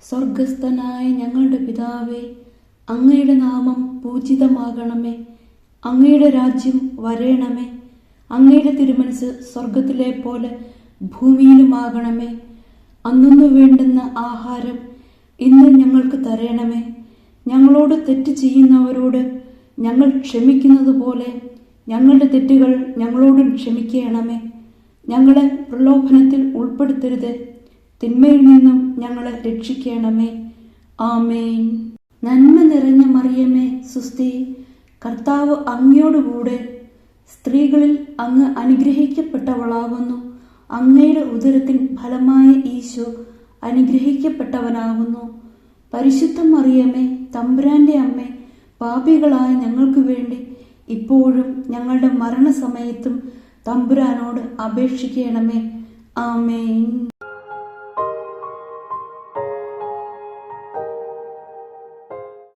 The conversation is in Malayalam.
സ്വർഗസ്ഥനായ ഞങ്ങളുടെ പിതാവേ, അങ്ങയുടെ നാമം പൂജിതമാകണമേ. അങ്ങയുടെ രാജ്യം വരേണമേ. അങ്ങയുടെ തിരുമനസ് സ്വർഗത്തിലെ പോലെ ഭൂമിയിലുമാകണമേ. അന്നു വേണ്ടുന്ന ആഹാരം ഇന്ന് ഞങ്ങൾക്ക് തരണമേ. ഞങ്ങളോട് തെറ്റ് ചെയ്യുന്നവരോട് ഞങ്ങൾ ക്ഷമിക്കുന്നത് പോലെ ഞങ്ങളുടെ തെറ്റുകൾ ഞങ്ങളോടും ക്ഷമിക്കണമേ. ഞങ്ങളെ പ്രലോഭനത്തിൽ ഉൾപ്പെടുത്തരുത്, തിന്മയിൽ നിന്നും ഞങ്ങളെ രക്ഷിക്കണമേ. ആമേൻ. നന്മ നിറഞ്ഞ മറിയമേ, സുസ്തി, കർത്താവ് അങ്ങയോടുകൂടെ സ്ത്രീകളിൽ അങ്ങ് അനുഗ്രഹിക്കപ്പെട്ടവളാകുന്നു. അങ്ങയുടെ ഉദരത്തിൻ ഫലമായ ഈശോ അനുഗ്രഹിക്കപ്പെട്ടവനാകുന്നു. പരിശുദ്ധ മറിയമേ, തമ്പുരാന്റെ അമ്മേ, പാപികളായ ഞങ്ങൾക്ക് വേണ്ടി ഇപ്പോഴും ഞങ്ങളുടെ മരണസമയത്തും തമ്പുരാനോട് അപേക്ഷിക്കണമേ. ആമേൻ.